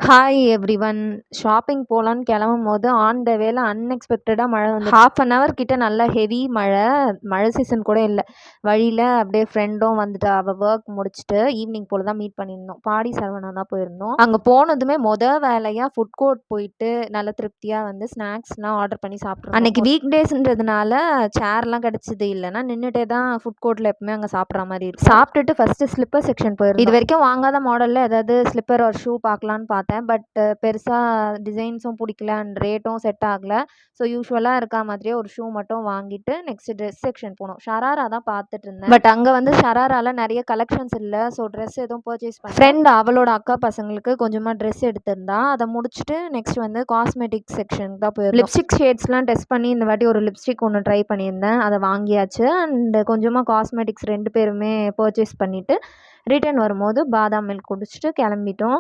Hi everyone. Shopping போலான்னு கெளம்பும்போது on the வேல அன்எக்ஸ்பெக்டடா மழை வந்து 1/2 அன் ஹவர் கிட்ட நல்லா ஹெவி மழை. மழை சீசன் கூட இல்ல. வழியில அப்படியே ஃப்ரெண்டும் வந்துட்டா. அவ வொர்க் முடிச்சுட்டு ஈவினிங் போல தான் மீட் பண்ணியிருந்தோம். பாடி சரவணா தான் போயிருந்தோம். அங்க போனதுமே வேலையா ஃபுட் கோர்ட் போயிட்டு நல்ல திருப்தியா வந்து ஸ்நாக்ஸ்லாம் ஆர்டர் பண்ணி சாப்பிட்ருந்தோம். அன்னைக்கு வீக் டேஸ்ன்றதுனால சேர்லாம் கிடைச்சது. இல்லைன்னா நின்னுட்டே தான் ஃபுட் கோர்ட்ல எப்பவுமே அங்க சாப்பிட்ற மாரி இருக்கும். சாப்பிட்டுட்டு ஃபர்ஸ்ட்டு ஸ்லிப்பர் செக்ஷன் போயிருந்தோம். இது வரைக்கும் வாங்காத மாடல்ல ஏதாவது ஸ்லிப்பர் ஆர் ஷூ பார்க்கலான்னு பார்த்தேன். பட் பெருசா டிசைன்ஸும் பிடிக்கல அண்ட் ரேட்டும் செட் ஆகல. ஸோ யூசுவலா இருக்கா மாதிரியே ஒரு ஷூ மட்டும் வாங்கிட்டு நெக்ஸ்ட் ட்ரெஸ் செக்ஷன் போனோம். ஷராரா தான் பார்த்துட்டு இருந்தேன். பட் அங்க வந்து ஷராரால நிறைய கலெக்ஷன்ஸ் இல்ல. ஸோ ட்ரெஸ் எதுவும் பர்ச்சேஸ் பண்ணல. ஃப்ரெண்ட் அவளோட அக்கா பசங்களுக்கு கொஞ்சமா ட்ரெஸ் எடுத்திருந்தா. அதை முடிச்சுட்டு நெக்ஸ்ட் வந்து காஸ்மெட்டிக் செக்ஷனுக்கு தான் போயிருந்தோம். லிப்ஸ்டிக் ஷேட்ஸ்லாம் டெஸ்ட் பண்ணி இந்த வாட்டி ஒரு லிப்ஸ்டிக் ஒன்று ட்ரை பண்ணியிருந்தேன். அதை வாங்கியாச்சு. அண்ட் கொஞ்சமா காஸ்மெட்டிக்ஸ் 2 பேருமே பர்ச்சேஸ் பண்ணிட்டு ரிட்டர்ன் வரும்போது பாதாம் மில்க் குடிச்சிட்டு கிளம்பிட்டோம்.